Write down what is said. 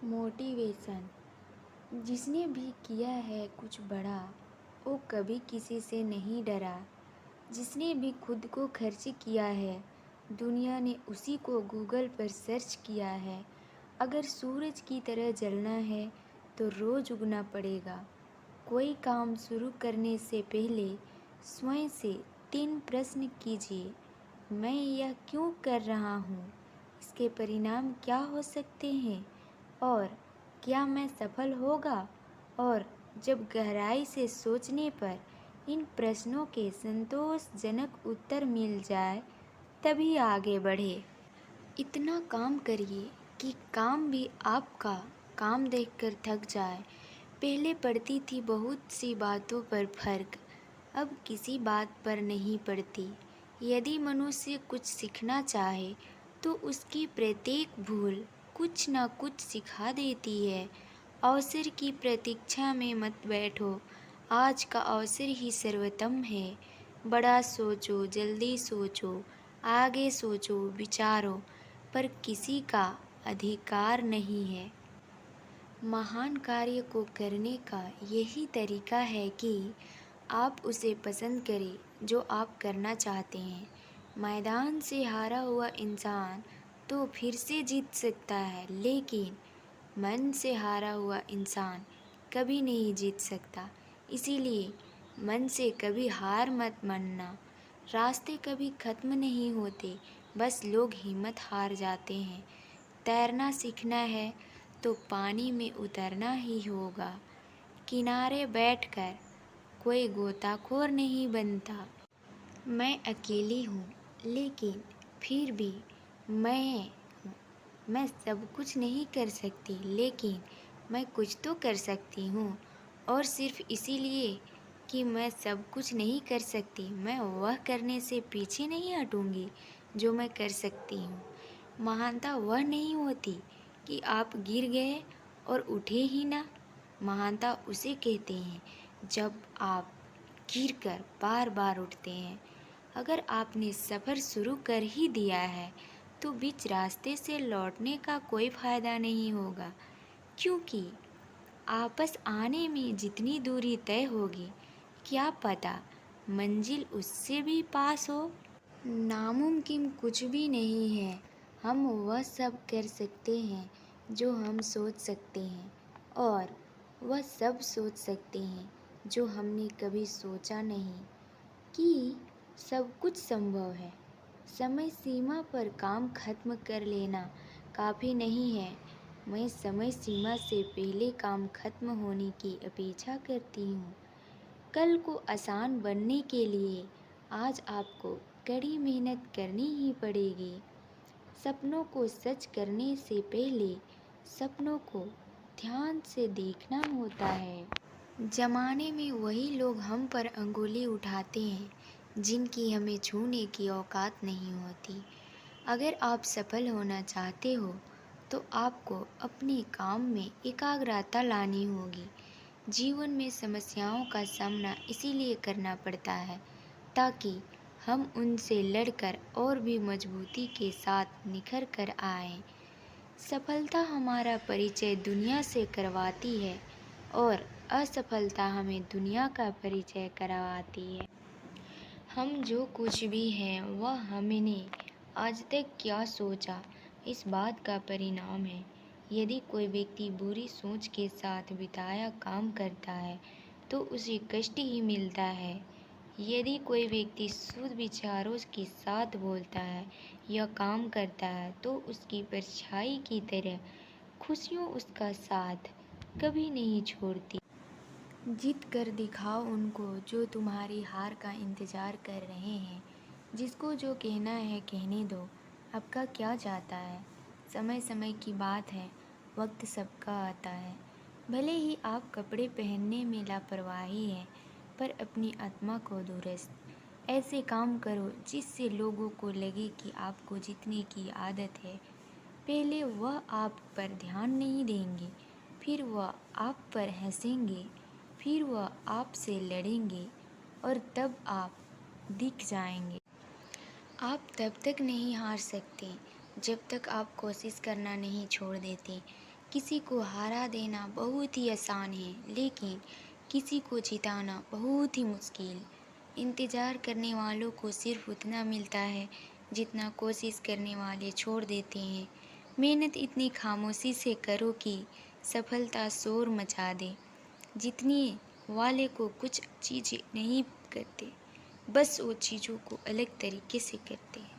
Motivation. जिसने भी किया है कुछ बड़ा, वो कभी किसी से नहीं डरा। जिसने भी खुद को खर्च किया है, दुनिया ने उसी को गूगल पर सर्च किया है। अगर सूरज की तरह जलना है तो रोज उगना पड़ेगा। कोई काम शुरू करने से पहले स्वयं से 3 प्रश्न कीजिए। मैं यह क्यों कर रहा हूँ? इसके परिणाम क्या हो सकते हैं? और क्या मैं सफल होगा? और जब गहराई से सोचने पर इन प्रश्नों के संतोषजनक उत्तर मिल जाए, तभी आगे बढ़े। इतना काम करिए कि काम भी आपका काम देखकर थक जाए। पहले पड़ती थी बहुत सी बातों पर फर्क, अब किसी बात पर नहीं पड़ती। यदि मनुष्य कुछ सीखना चाहे तो उसकी प्रत्येक भूल कुछ न कुछ सिखा देती है। अवसर की प्रतीक्षा में मत बैठो, आज का अवसर ही सर्वोत्तम है। बड़ा सोचो, जल्दी सोचो, आगे सोचो, विचारो, पर किसी का अधिकार नहीं है। महान कार्य को करने का यही तरीका है कि आप उसे पसंद करें जो आप करना चाहते हैं। मैदान से हारा हुआ इंसान तो फिर से जीत सकता है, लेकिन मन से हारा हुआ इंसान कभी नहीं जीत सकता। इसीलिए मन से कभी हार मत मानना। रास्ते कभी ख़त्म नहीं होते, बस लोग हिम्मत हार जाते हैं। तैरना सीखना है तो पानी में उतरना ही होगा। किनारे बैठकर कोई गोताखोर नहीं बनता। मैं अकेली हूँ, लेकिन फिर भी मैं हूँ। मैं सब कुछ नहीं कर सकती, लेकिन मैं कुछ तो कर सकती हूँ। और सिर्फ इसीलिए कि मैं सब कुछ नहीं कर सकती, मैं वह करने से पीछे नहीं हटूँगी जो मैं कर सकती हूँ। महानता वह नहीं होती कि आप गिर गए और उठे ही ना। महानता उसे कहते हैं जब आप गिरकर बार बार उठते हैं। अगर आपने सफ़र शुरू कर ही दिया है तो बीच रास्ते से लौटने का कोई फ़ायदा नहीं होगा, क्योंकि आपस आने में जितनी दूरी तय होगी, क्या पता मंजिल उससे भी पास हो। नामुमकिन कुछ भी नहीं है। हम वह सब कर सकते हैं जो हम सोच सकते हैं, और वह सब सोच सकते हैं जो हमने कभी सोचा नहीं कि सब कुछ संभव है। समय सीमा पर काम खत्म कर लेना काफ़ी नहीं है। मैं समय सीमा से पहले काम खत्म होने की अपेक्षा करती हूँ। कल को आसान बनने के लिए आज आपको कड़ी मेहनत करनी ही पड़ेगी। सपनों को सच करने से पहले सपनों को ध्यान से देखना होता है। जमाने में वही लोग हम पर अंगुली उठाते हैं जिनकी हमें छूने की औकात नहीं होती। अगर आप सफल होना चाहते हो तो आपको अपने काम में एकाग्रता लानी होगी। जीवन में समस्याओं का सामना इसीलिए करना पड़ता है ताकि हम उनसे लड़कर और भी मजबूती के साथ निखर कर आएं। सफलता हमारा परिचय दुनिया से करवाती है और असफलता हमें दुनिया का परिचय करवाती है। हम जो कुछ भी हैं वह हमने आज तक क्या सोचा, इस बात का परिणाम है। यदि कोई व्यक्ति बुरी सोच के साथ बिताया काम करता है तो उसे कष्ट ही मिलता है। यदि कोई व्यक्ति शुद्ध विचारों के साथ बोलता है या काम करता है तो उसकी परछाई की तरह खुशियाँ उसका साथ कभी नहीं छोड़ती। जीत कर दिखाओ उनको जो तुम्हारी हार का इंतज़ार कर रहे हैं। जिसको जो कहना है कहने दो, आपका क्या जाता है। समय समय की बात है, वक्त सबका आता है। भले ही आप कपड़े पहनने में लापरवाही है, पर अपनी आत्मा को दुरुस्त ऐसे काम करो जिससे लोगों को लगे कि आपको जीतने की आदत है। पहले वह आप पर ध्यान नहीं देंगे, फिर वह आप पर हंसेंगे, फिर वह आपसे लड़ेंगे और तब आप दिख जाएंगे। आप तब तक नहीं हार सकते जब तक आप कोशिश करना नहीं छोड़ देते, किसी को हरा देना बहुत ही आसान है, लेकिन किसी को जिताना बहुत ही मुश्किल। इंतज़ार करने वालों को सिर्फ उतना मिलता है जितना कोशिश करने वाले छोड़ देते हैं। मेहनत इतनी खामोशी से करो कि सफलता शोर मचा दे। जीतने वाले को कुछ चीज़ें नहीं करते, बस वो चीज़ों को अलग तरीके से करते हैं।